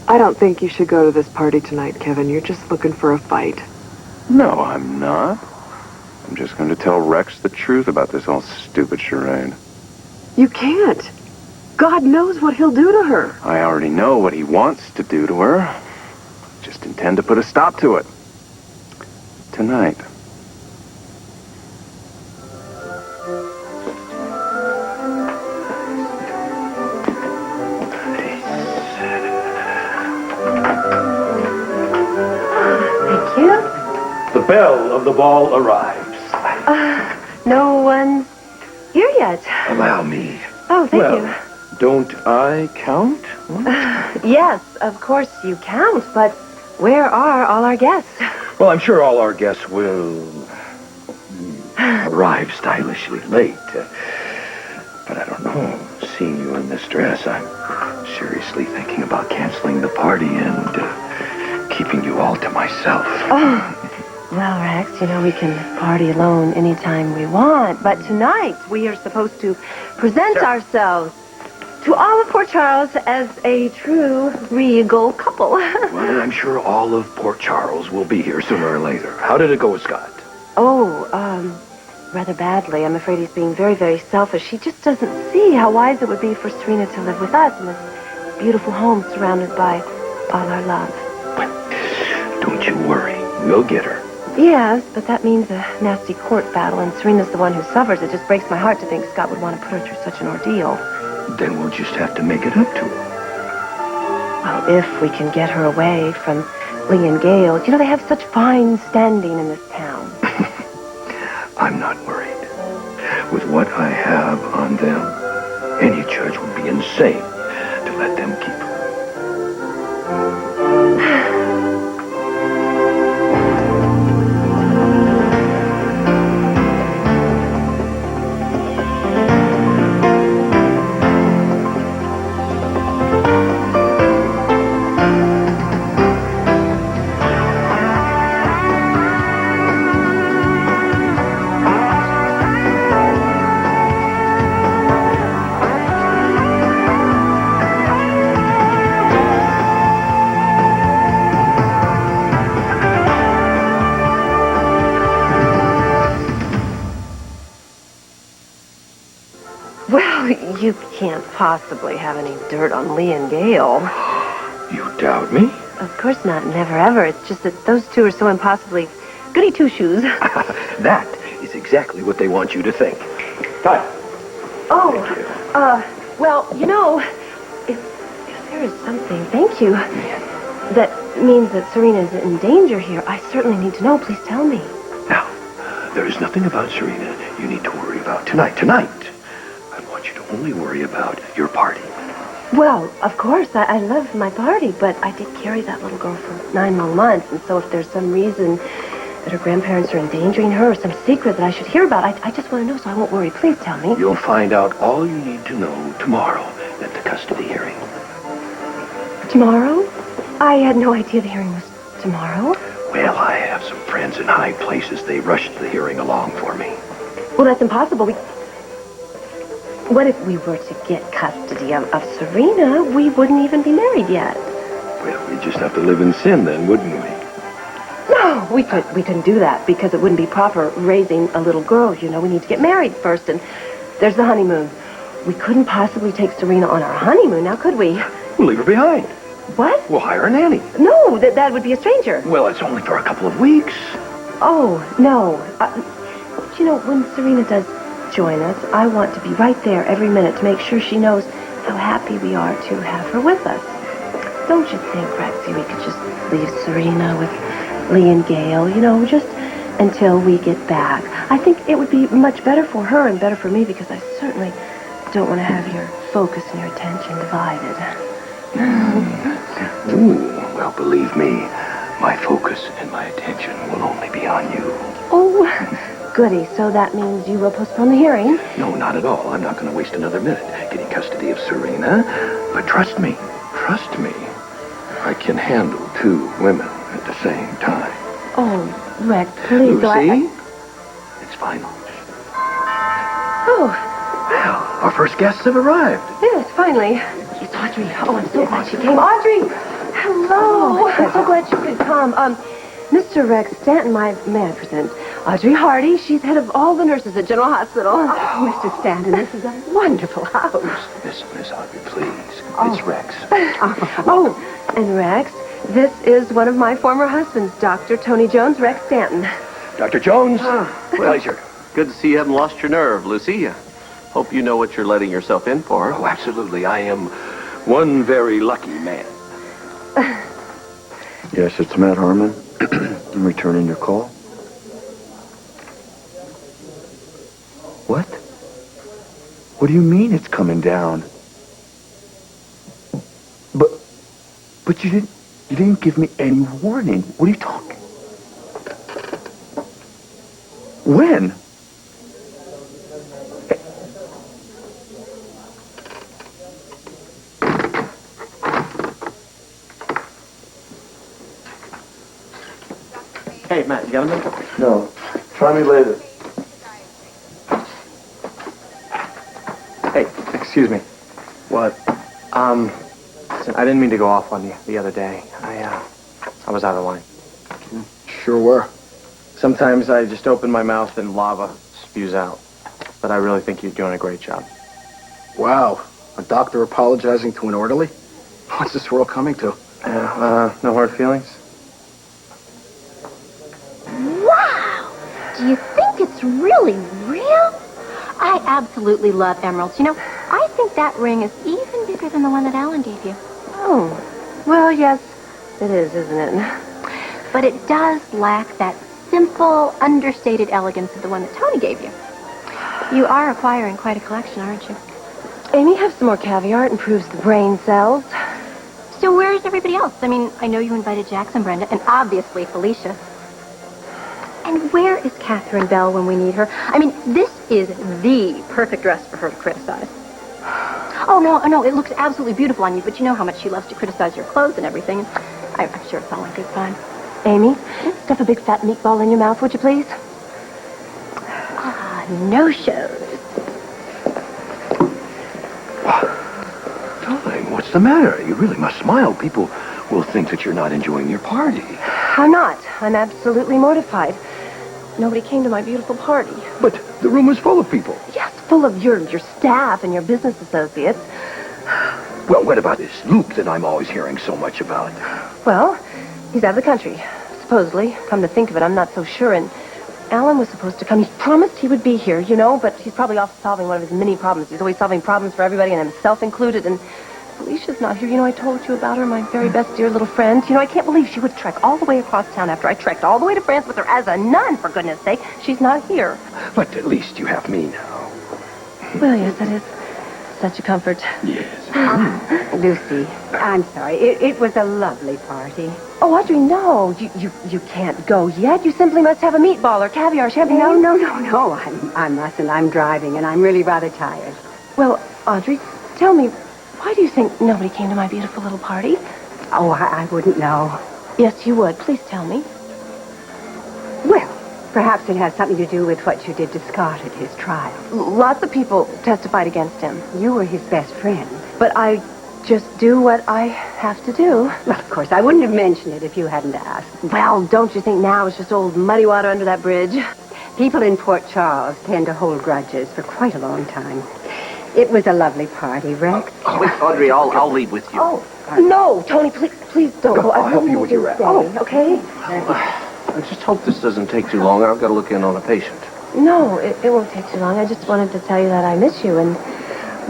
I don't think you should go to this party tonight, Kevin. You're just looking for a fight. No, I'm not. I'm just going to tell Rex the truth about this whole stupid charade. You can't. God knows what he'll do to her. I already know what he wants to do to her. Just intend to put a stop to it. Tonight. Thank you. The belle of the ball arrives. No one's here yet. Allow me. Oh, thank you. Don't I count? Yes, of course you count, but where are all our guests? Well, I'm sure all our guests will arrive stylishly late. But I don't know. Seeing you in this dress, I'm seriously thinking about canceling the party and keeping you all to myself. Oh, well, Rex, we can party alone anytime we want, but tonight we are supposed to present ourselves to all of Port Charles as a true regal couple. Well, I'm sure all of Port Charles will be here sooner or later. How did it go with Scott? Oh, rather badly. I'm afraid he's being very, very selfish. He just doesn't see how wise it would be for Serena to live with us in this beautiful home surrounded by all our love. Well, don't you worry. We'll get her. Yes, but that means a nasty court battle, and Serena's the one who suffers. It just breaks my heart to think Scott would want to put her through such an ordeal. Then we'll just have to make it up to her. Well, if we can get her away from Lee and Gail. They have such fine standing in this town. I'm not worried. With what I have on them, any judge would be insane to let them keep her. You can't possibly have any dirt on Lee and Gail. You doubt me? Of course not. Never, ever. It's just that those two are so impossibly goody two-shoes. That is exactly what they want you to think. Hi. Oh, well, if there is something, thank you, that means that Serena is in danger here, I certainly need to know. Please tell me. Now, there is nothing about Serena you need to worry about tonight. Tonight, I want you to only worry about your party. Well, of course, I love my party, but I did carry that little girl for 9 long months, and so if there's some reason that her grandparents are endangering her or some secret that I should hear about, I just want to know so I won't worry. Please tell me. You'll find out all you need to know tomorrow at the custody hearing. Tomorrow? I had no idea the hearing was tomorrow. Well, I have some friends in high places. They rushed the hearing along for me. Well, that's impossible. What if we were to get custody of Serena? We wouldn't even be married yet. Well, we'd just have to live in sin then, wouldn't we? No, we couldn't do that because it wouldn't be proper raising a little girl. We need to get married first, and there's the honeymoon. We couldn't possibly take Serena on our honeymoon, now could we? We'll leave her behind. What? We'll hire a nanny. No, that would be a stranger. Well, it's only for a couple of weeks. Oh, no. When Serena does join us, I want to be right there every minute to make sure she knows how happy we are to have her with us. Don't you think, Rexy, we could just leave Serena with Lee and Gail, just until we get back? I think it would be much better for her and better for me because I certainly don't want to have your focus and your attention divided. Ooh, well, believe me, my focus and my attention will only be on you. Oh, goody. So that means you will postpone the hearing? No, not at all. I'm not going to waste another minute getting custody of Serena. But trust me, I can handle 2 women at the same time. Oh, Rex, please. Lucy, it's final. Oh. Well, our first guests have arrived. Yes, finally. It's Audrey. Oh, I'm so glad she came. Audrey! Hello. I'm so glad you could come. Mr. Rex Stanton, may I present Audrey Hardy. She's head of all the nurses at General Hospital. Oh, Mr. Stanton, this is a wonderful house. Miss Audrey, please. It's Rex. Oh, and Rex, this is one of my former husbands, Dr. Tony Jones, Rex Stanton. Dr. Jones, pleasure. Good to see you haven't lost your nerve, Lucy. Hope you know what you're letting yourself in for. Oh, absolutely. I am one very lucky man. Yes, it's Matt Harmon. I'm returning your call. What? What do you mean it's coming down? But you didn't give me any warning. What are you talking? When? Hey, Matt, you got a minute? No. Try me later. Hey, excuse me. What? Listen, I didn't mean to go off on you the other day. I was out of line. Sure were. Sometimes I just open my mouth and lava spews out. But I really think you're doing a great job. Wow. A doctor apologizing to an orderly? What's this world coming to? Yeah, no hard feelings? Wow! Do you think it's really real? I absolutely love emeralds. You know, I think that ring is even bigger than the one that Alan gave you. Oh, well, yes, it is, isn't it? But it does lack that simple, understated elegance of the one that Tony gave you. You are acquiring quite a collection, aren't you? Amy, have some more caviar. It improves the brain cells. So where is everybody else? I mean, I know you invited Jackson, Brenda, and obviously Felicia. And where is Catherine Bell when we need her? I mean, this is the perfect dress for her to criticize. Oh, no, it looks absolutely beautiful on you, but you know how much she loves to criticize your clothes and everything. And I'm sure it's all in good fun. Amy, stuff a big fat meatball in your mouth, would you please? No shows. Darling, what's the matter? You really must smile. People will think that you're not enjoying your party. I'm not. I'm absolutely mortified. Nobody came to my beautiful party. But the room was full of people. Yes, full of your staff and your business associates. Well, what about this Luke that I'm always hearing so much about? Well, he's out of the country, supposedly. Come to think of it, I'm not so sure. And Alan was supposed to come. He promised he would be here, you know, but he's probably off solving one of his many problems. He's always solving problems for everybody, and himself included. And Felicia's not here. You know, I told you about her, my very best dear little friend. You know, I can't believe she would trek all the way across town after I trekked all the way to France with her as a nun, for goodness sake. She's not here. But at least you have me now. Well, yes, that is such a comfort. Yes. Lucy, I'm sorry. It was a lovely party. Oh, Audrey, no. You can't go yet. You simply must have a meatball or caviar champagne. No. I mustn't. I'm driving, and I'm really rather tired. Well, Audrey, tell me, why do you think nobody came to my beautiful little party? Oh, I wouldn't know. Yes, you would. Please tell me. Well, perhaps it has something to do with what you did to Scott at his trial. Lots of people testified against him. You were his best friend. But I just do what I have to do. Well, of course, I wouldn't have mentioned it if you hadn't asked. Well, don't you think now it's just old muddy water under that bridge? People in Port Charles tend to hold grudges for quite a long time. It was a lovely party, Rex. Wait, Audrey, I'll leave with you. Oh, no, Tony, please don't go. I'll help you with your wrap. Oh, okay? I just hope this doesn't take too long. I've got to look in on a patient. No, it won't take too long. I just wanted to tell you that I miss you. And,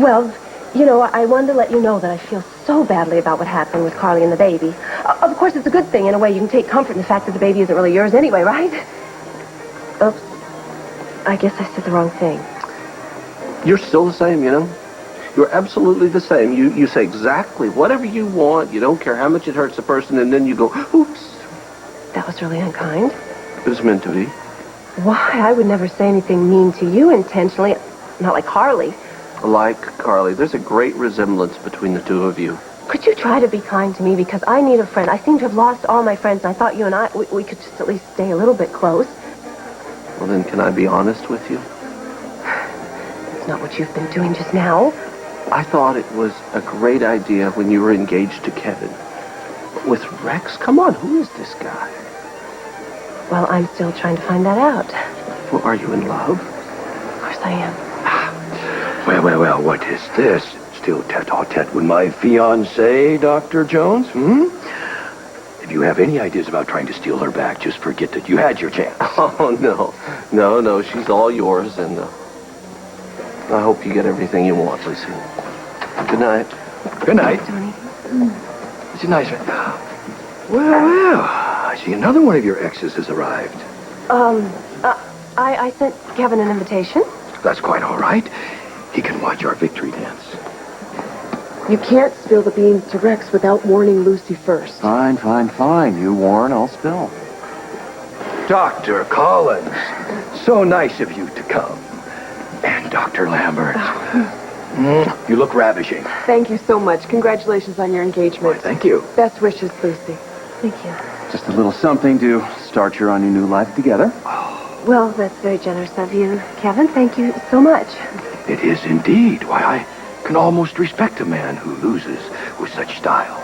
well, you know, I wanted to let you know that I feel so badly about what happened with Carly and the baby. Of course, it's a good thing. In a way, you can take comfort in the fact that the baby isn't really yours anyway, right? Oops. I guess I said the wrong thing. You're still the same, you know? You're absolutely the same. You say exactly whatever you want. You don't care how much it hurts the person, and then you go, oops. That was really unkind. It was meant to be. Why? I would never say anything mean to you intentionally. Not like Carly. Like Carly, there's a great resemblance between the two of you. Could you try to be kind to me? Because I need a friend. I seem to have lost all my friends, and I thought you and we could just at least stay a little bit close. Well, then, can I be honest with you? That's not what you've been doing just now. I thought it was a great idea when you were engaged to Kevin. With Rex? Come on, who is this guy? Well, I'm still trying to find that out. Well, are you in love? Of course I am. Well, what is this? Still tete-a-tete with my fiancée, Dr. Jones? If you have any ideas about trying to steal her back, just forget that you had your chance. Oh, no. No, she's all yours, and I hope you get everything you want, Lucy. Good night. Good night. Tony. It's a nice one. Well, I see another one of your exes has arrived. I sent Kevin an invitation. That's quite all right. He can watch our victory dance. You can't spill the beans to Rex without warning Lucy first. Fine. You warn, I'll spill. Dr. Collins, so nice of you to come. And Dr. Lambert, you look ravishing. Thank you so much. Congratulations on your engagement. Why, thank you. Best wishes, Lucy. Thank you. Just a little something to start you on your new life together. Well, that's very generous of you, Kevin. Thank you so much. It is indeed. Why, I can almost respect a man who loses with such style.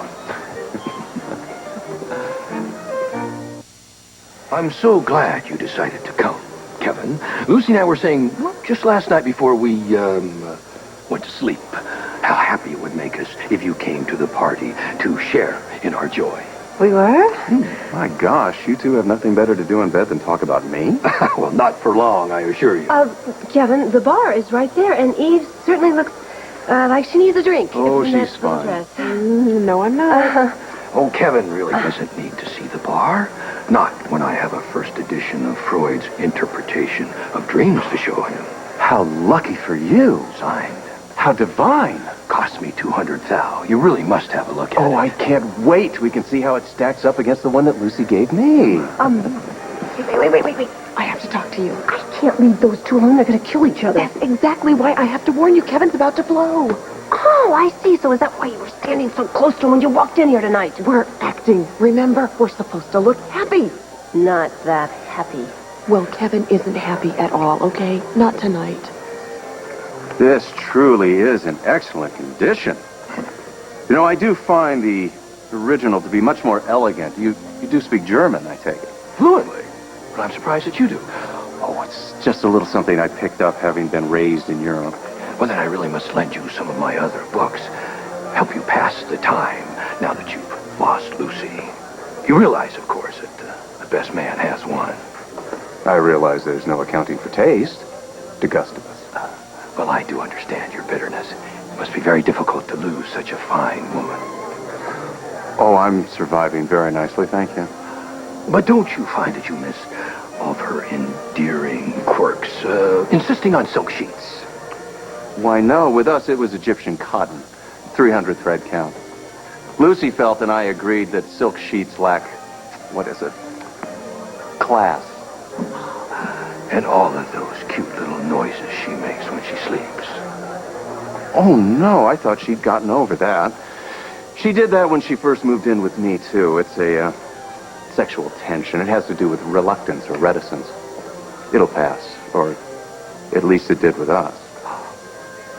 I'm so glad you decided to come, Kevin. Lucy and I were saying, just last night before we, went to sleep, how happy it would make us if you came to the party to share in our joy. We were? My gosh, you two have nothing better to do in bed than talk about me? Well, not for long, I assure you. Kevin, the bar is right there, and Eve certainly looks like she needs a drink. Oh, In she's that little fine. dress. No, I'm not. Oh, Kevin really doesn't need to see the bar. Not when I have a first edition of Freud's interpretation of dreams to show him. How lucky for you. Signed. How divine. Cost me 200 thou. You really must have a look at it. Oh, I can't wait. We can see how it stacks up against the one that Lucy gave me. Wait. I have to talk to you. I can't leave those two alone. They're going to kill each other. That's exactly why I have to warn you. Kevin's about to blow. Oh, I see. So is that why you were standing so close to him when you walked in here tonight? We're acting. Remember, we're supposed to look happy. Not that happy. Well, Kevin isn't happy at all, okay? Not tonight. This truly is in excellent condition. You know, I do find the original to be much more elegant. You do speak German, I take it. Fluently. But I'm surprised that you do. Oh, it's just a little something I picked up having been raised in Europe. Well, then I really must lend you some of my other books. Help you pass the time now that you've lost Lucy. You realize, of course, that the best man has one. I realize there's no accounting for taste. To Gustavus. Well, I do understand your bitterness. It must be very difficult to lose such a fine woman. Oh, I'm surviving very nicely, thank you. But don't you find that you miss all of her endearing quirks, insisting on silk sheets? Why, no. With us, it was Egyptian cotton. 300 thread count. Lucy felt and I agreed that silk sheets lack, class. And all of those cute little noises she makes when she sleeps. Oh, no, I thought she'd gotten over that. She did that when she first moved in with me, too. It's a sexual tension. It has to do with reluctance or reticence. It'll pass, or at least it did with us.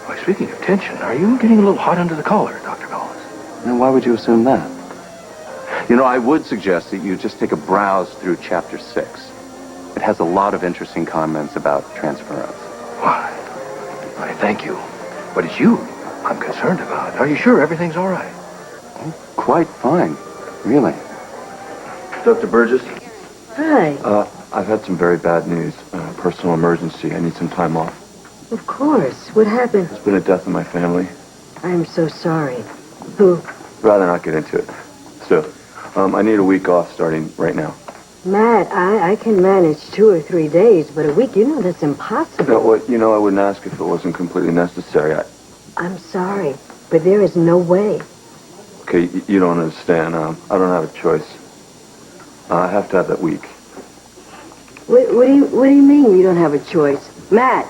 Why, speaking of tension, are you getting a little hot under the collar, Dr. Collins? And why would you assume that? You know, I would suggest that you just take a browse through Chapter 6. It has a lot of interesting comments about transference. Why, I thank you. But it's you I'm concerned about. Are you sure everything's all right? Oh, quite fine, really. Dr. Burgess? Hi. I've had some very bad news. Personal emergency. I need some time off. Of course. What happened? There's been a death in my family. I'm so sorry. Who? Rather not get into it. So, I need a week off starting right now. Matt, I can manage 2 or 3 days, but a week, you know that's impossible. I wouldn't ask if it wasn't completely necessary. I'm sorry, but there is no way. Okay, you don't understand. I don't have a choice. I have to have that week. What do you mean you don't have a choice? Matt!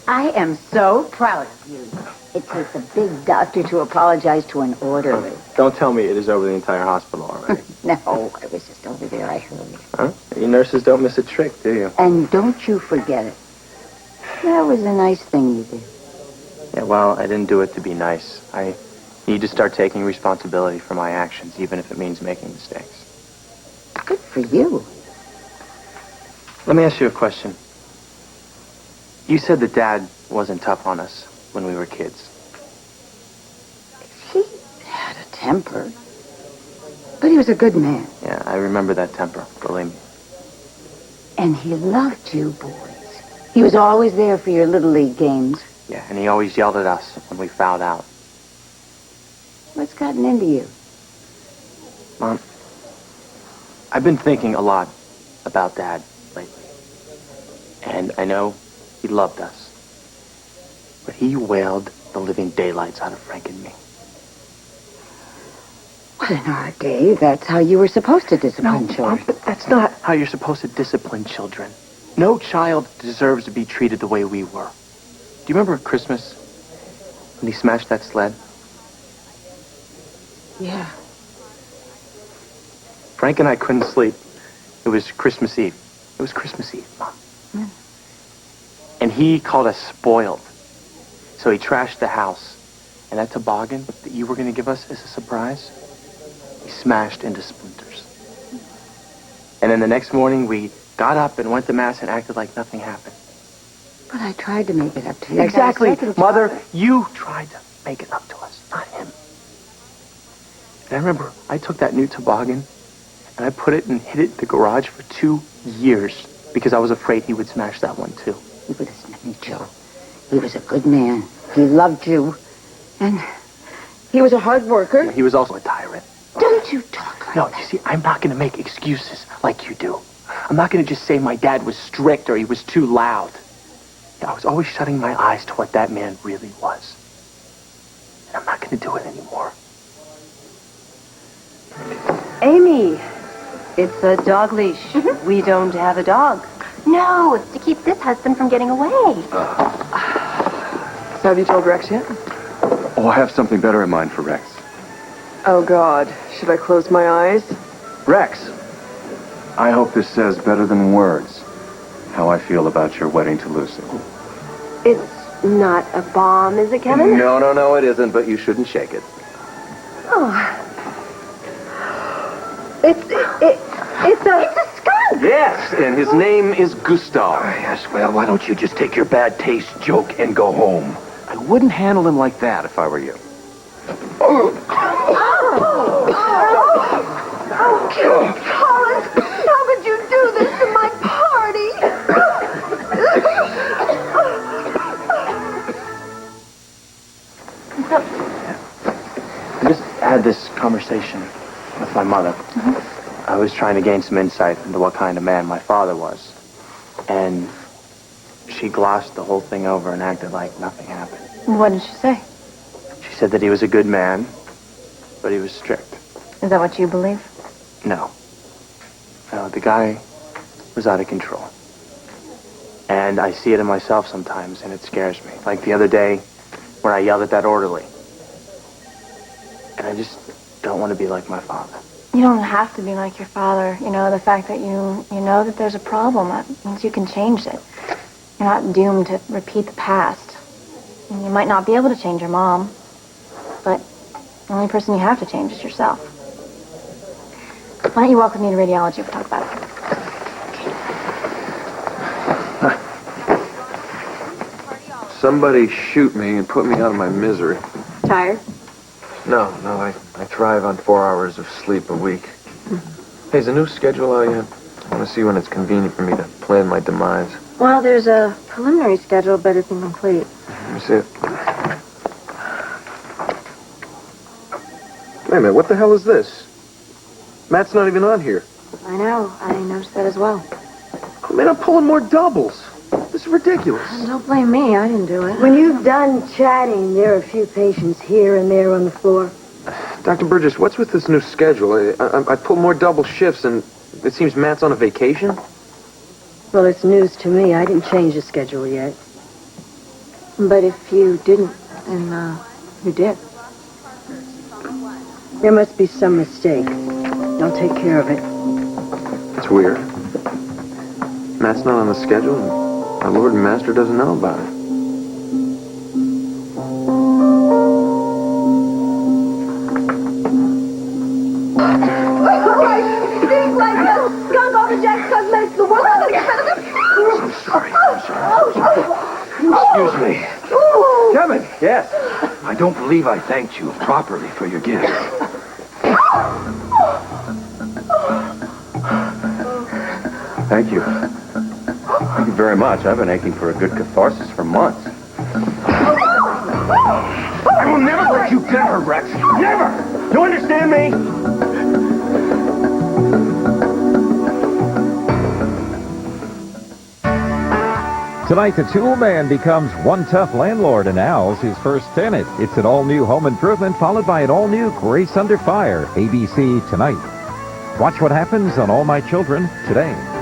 I am so proud of you. It takes a big doctor to apologize to an orderly. Don't tell me it is over the entire hospital already. No, I was just over there, I heard. Huh? You nurses don't miss a trick, do you? And don't you forget it. That was a nice thing you did. Yeah, well, I didn't do it to be nice. I need to start taking responsibility for my actions, even if it means making mistakes. Good for you. Let me ask you a question. You said that Dad wasn't tough on us when we were kids. He had a temper. But he was a good man. Yeah, I remember that temper, believe me. And he loved you boys. He was always there for your Little League games. Yeah, and he always yelled at us when we fouled out. What's gotten into you? Mom, I've been thinking a lot about Dad lately. And I know he loved us. But he wailed the living daylights out of Frank and me. Well, in our day, that's how you were supposed to discipline children. Mom, but that's not how you're supposed to discipline children. No child deserves to be treated the way we were. Do you remember at Christmas when he smashed that sled? Yeah. Frank and I couldn't sleep. It was Christmas Eve. It was Christmas Eve, Mom. Mm. And he called us spoiled. So he trashed the house. And that toboggan that you were going to give us as a surprise, he smashed into splinters. And then the next morning, we got up and went to Mass and acted like nothing happened. But I tried to make it up to you. Exactly. Mother, you tried to make it up to us, not him. And I remember I took that new toboggan and I put it and hid it in the garage for 2 years because I was afraid he would smash that one too. You would listen to me, Joe. He was a good man. He loved you. And he was a hard worker. Yeah, he was also a tyrant. Don't you talk like that. No, you see, I'm not going to make excuses like you do. I'm not going to just say my dad was strict or he was too loud. I was always shutting my eyes to what that man really was. And I'm not going to do it anymore. Amy, it's a dog leash. We don't have a dog. No, it's to keep this husband from getting away. So have you told Rex yet? Oh, I have something better in mind for Rex. Oh, God. Should I close my eyes? Rex, I hope this says better than words how I feel about your wedding to Lucy. It's not a bomb, is it, Kevin? No, it isn't, but you shouldn't shake it. Oh. It's a skunk! Yes, and his name is Gustav. Yes, well, why don't you just take your bad taste joke and go home? I wouldn't handle him like that if I were you. Colin, how could you do this to my party? I just had this conversation with my mother. I was trying to gain some insight into what kind of man my father was. And she glossed the whole thing over and acted like nothing happened. What did she say? She said that he was a good man, but he was strict. Is that what you believe? No. No, the guy was out of control. And I see it in myself sometimes, and it scares me. Like the other day when I yelled at that orderly. And I just don't want to be like my father. You don't have to be like your father. You know, the fact that you know that there's a problem, that means you can change it. You're not doomed to repeat the past. And you might not be able to change your mom, but the only person you have to change is yourself. Why don't you walk with me to radiology? We'll talk about it. Somebody shoot me and put me out of my misery. Tired? No, I thrive on 4 hours of sleep a week. Hey, is the new schedule out yet? I want to see when it's convenient for me to plan my demise. Well, there's a preliminary schedule, but it's incomplete. Let me see it. Wait a minute, what the hell is this? Matt's not even on here. I know. I noticed that as well. I mean, I'm pulling more doubles. This is ridiculous. Don't blame me. I didn't do it. When you've done chatting, there are a few patients here and there on the floor. Dr. Burgess, what's with this new schedule? I pulled more double shifts, and it seems Matt's on a vacation? Well, it's news to me. I didn't change the schedule yet. But if you didn't, then you did. There must be some mistake. I'll take care of it. It's weird. Matt's not on the schedule, and our Lord and Master doesn't know about it. Excuse me. Kevin! Yes? I don't believe I thanked you properly for your gift. Thank you. Thank you very much. I've been aching for a good catharsis for months. I will never let you get her, Rex. Never! You understand me? Tonight, the tool man becomes one tough landlord and Al's his first tenant. It's an all-new home improvement followed by an all-new Grace Under Fire. ABC tonight. Watch what happens on All My Children today.